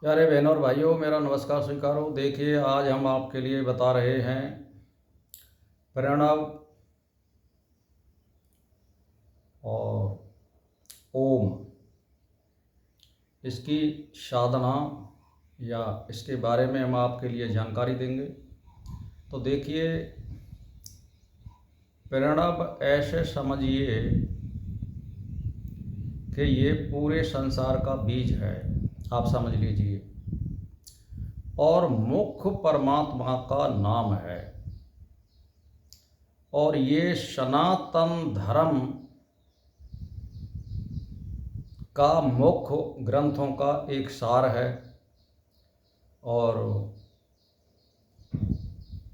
प्यारे बहनों और भाइयों, मेरा नमस्कार स्वीकारो। देखिए, आज हम आपके लिए बता रहे हैं प्रणव और ओम, इसकी साधना या इसके बारे में हम आपके लिए जानकारी देंगे। तो देखिए, प्रणव ऐसे समझिए कि ये पूरे संसार का बीज है, आप समझ लीजिए, और मुख्य परमात्मा का नाम है। और ये सनातन धर्म का मुख्य ग्रंथों का एक सार है। और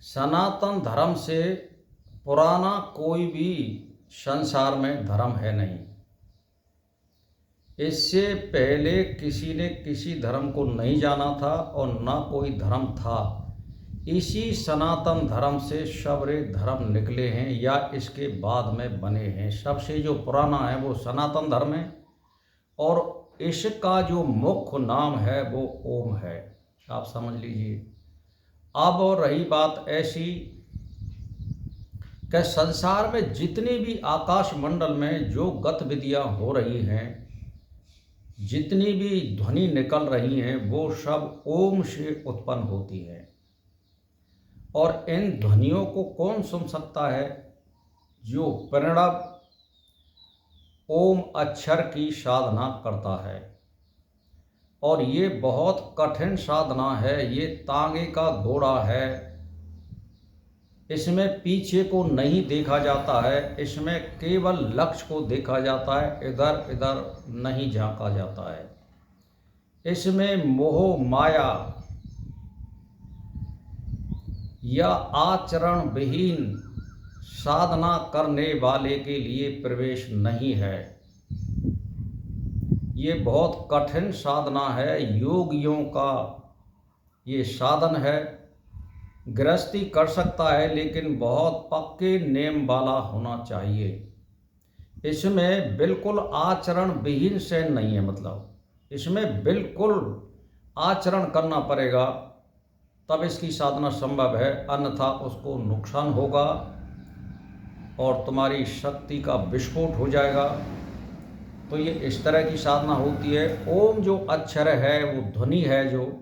सनातन धर्म से पुराना कोई भी संसार में धर्म है नहीं। इससे पहले किसी ने किसी धर्म को नहीं जाना था और ना कोई धर्म था। इसी सनातन धर्म से सारे धर्म निकले हैं या इसके बाद में बने हैं। सबसे जो पुराना है वो सनातन धर्म है और इसका जो मुख्य नाम है वो ओम है, आप समझ लीजिए। अब और रही बात ऐसी कि संसार में जितनी भी आकाश मंडल में जो गतिविधियां हो रही हैं, जितनी भी ध्वनि निकल रही हैं, वो सब ओम से उत्पन्न होती है। और इन ध्वनियों को कौन सुन सकता है? जो प्रणव ओम अक्षर की साधना करता है। और ये बहुत कठिन साधना है, ये तांगे का घोड़ा है। इसमें पीछे को नहीं देखा जाता है, इसमें केवल लक्ष्य को देखा जाता है, इधर इधर नहीं झांका जाता है। इसमें मोह माया या आचरण विहीन साधना करने वाले के लिए प्रवेश नहीं है। ये बहुत कठिन साधना है, योगियों का ये साधन है। गृहस्थी कर सकता है लेकिन बहुत पक्के नेम वाला होना चाहिए। इसमें बिल्कुल आचरण विहीन से नहीं है, मतलब इसमें बिल्कुल आचरण करना पड़ेगा, तब इसकी साधना संभव है, अन्यथा उसको नुकसान होगा और तुम्हारी शक्ति का विस्फोट हो जाएगा। तो ये इस तरह की साधना होती है। ओम जो अक्षर है वो ध्वनि है, जो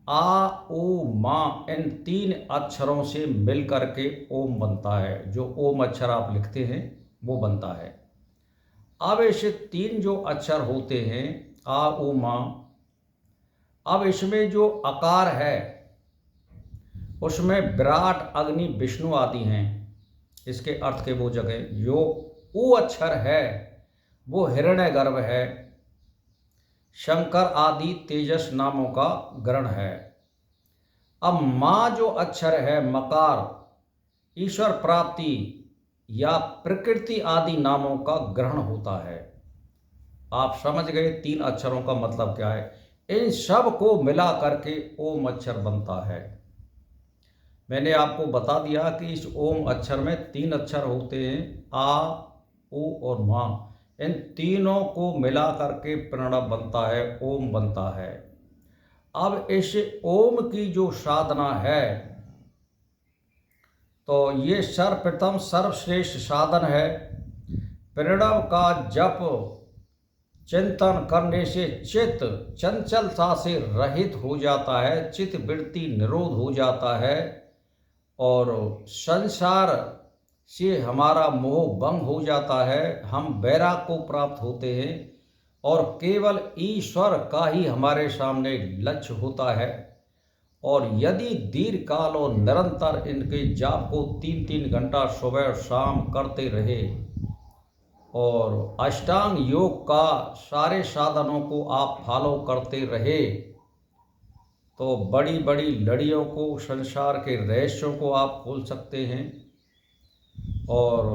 आ ओ मा इन तीन अक्षरों से मिल करके ओम बनता है। जो ओम अक्षर आप लिखते हैं वो बनता है। अब ऐसे तीन जो अक्षर होते हैं आ ओ मा, अब इसमें जो आकार है उसमें विराट अग्नि विष्णु आदि हैं। इसके अर्थ के वो जगह जो ऊ अक्षर है वो हिरण्यगर्भ है, शंकर आदि तेजस नामों का ग्रहण है। अब माँ जो अक्षर है मकार, ईश्वर प्राप्ति या प्रकृति आदि नामों का ग्रहण होता है। आप समझ गए तीन अक्षरों का मतलब क्या है। इन सब को मिला करके ओम अक्षर बनता है। मैंने आपको बता दिया कि इस ओम अक्षर में तीन अक्षर होते हैं, आ ओ और मा। इन तीनों को मिला करके प्रणव बनता है, ओम बनता है। अब इस ओम की जो साधना है तो ये सर्वप्रथम सर्वश्रेष्ठ साधन है। प्रणव का जप चिंतन करने से चित्त चंचलता से रहित हो जाता है, चित्त वृत्ति निरोध हो जाता है और संसार से हमारा मोह भंग हो जाता है। हम वैराग को प्राप्त होते हैं और केवल ईश्वर का ही हमारे सामने लक्ष्य होता है। और यदि दीर्घकाल और निरंतर इनके जाप को 3-3 घंटा सुबह और शाम करते रहे और अष्टांग योग का सारे साधनों को आप फॉलो करते रहे तो बड़ी बड़ी लड़ियों को, संसार के रहस्यों को आप खोल सकते हैं। और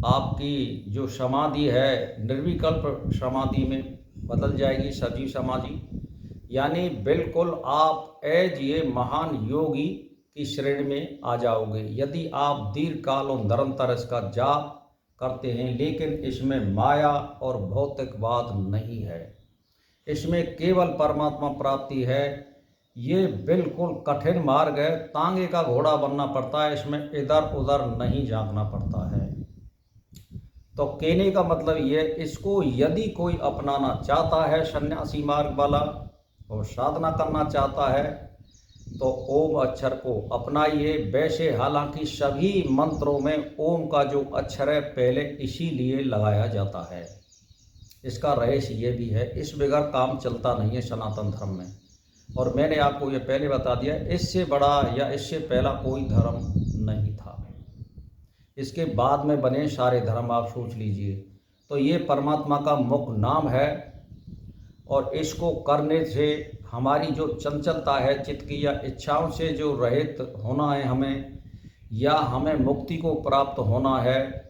आपकी जो समाधि है निर्विकल्प समाधि में बदल जाएगी, सजीव समाधि, यानी बिल्कुल आप एज ये महान योगी की श्रेणी में आ जाओगे यदि आप दीर्घकाल और निरंतर इसका जाप करते हैं। लेकिन इसमें माया और भौतिकवाद नहीं है, इसमें केवल परमात्मा प्राप्ति है। ये बिल्कुल कठिन मार्ग है, तांगे का घोड़ा बनना पड़ता है, इसमें इधर उधर नहीं झांकना पड़ता है। तो कहने का मतलब ये, इसको यदि कोई अपनाना चाहता है सन्यासी मार्ग वाला और साधना करना चाहता है तो ओम अक्षर को अपनाइए। वैसे हालांकि सभी मंत्रों में ओम का जो अक्षर है पहले इसीलिए लगाया जाता है। इसका रहस्य ये भी है, इस बगैर काम चलता नहीं है सनातन धर्म में। और मैंने आपको ये पहले बता दिया, इससे बड़ा या इससे पहला कोई धर्म नहीं था। इसके बाद में बने सारे धर्म आप सोच लीजिए। तो ये परमात्मा का मुख्य नाम है और इसको करने से हमारी जो चंचलता है चित्त की या इच्छाओं से जो रहित होना है हमें, या हमें मुक्ति को प्राप्त होना है,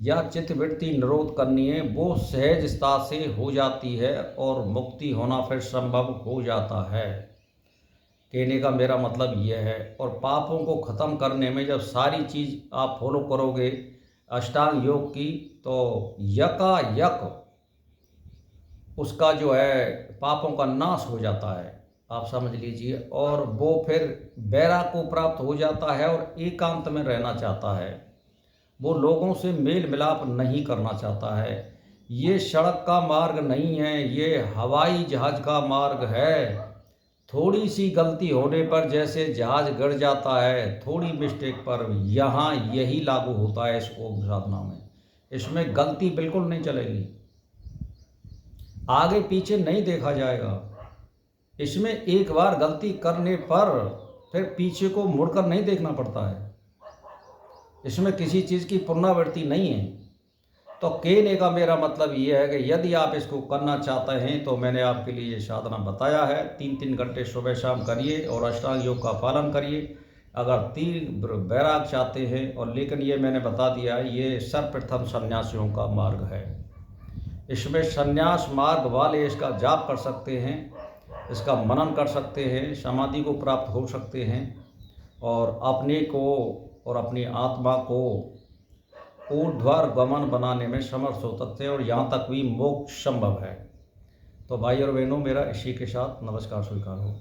या चित्तवृत्ति निरोध करनी है, वो सहजता से हो जाती है और मुक्ति होना फिर संभव हो जाता है। कहने का मेरा मतलब यह है। और पापों को ख़त्म करने में जब सारी चीज़ आप फॉलो करोगे अष्टांग योग की, तो यकायक उसका जो है पापों का नाश हो जाता है, आप समझ लीजिए। और वो फिर वैराग को प्राप्त हो जाता है और एकांत में रहना चाहता है। वो लोगों से मेल मिलाप नहीं करना चाहता है। ये सड़क का मार्ग नहीं है, ये हवाई जहाज़ का मार्ग है। थोड़ी सी गलती होने पर जैसे जहाज़ गिर जाता है, थोड़ी मिस्टेक पर, यहाँ यही लागू होता है इस ओम साधना में। इसमें गलती बिल्कुल नहीं चलेगी, आगे पीछे नहीं देखा जाएगा। इसमें एक बार गलती करने पर फिर पीछे को मुड़कर नहीं देखना पड़ता है। इसमें किसी चीज़ की पुनरावृत्ति नहीं है। तो कहने का मेरा मतलब ये है कि यदि आप इसको करना चाहते हैं तो मैंने आपके लिए ये साधना बताया है। 3-3 घंटे सुबह शाम करिए और अष्टांग योग का पालन करिए अगर तीव्र वैराग चाहते हैं। और लेकिन ये मैंने बता दिया है, ये सर्वप्रथम सन्यासियों का मार्ग है। इसमें सन्यास मार्ग वाले इसका जाप कर सकते हैं, इसका मनन कर सकते हैं, समाधि को प्राप्त हो सकते हैं और अपने को और अपनी आत्मा को ऊर्ध्वर गमन बनाने में समर्थ हो सकते हैं और यहाँ तक भी मोक्ष संभव है। तो भाई और बहनों, मेरा इसी के साथ नमस्कार स्वीकार हो।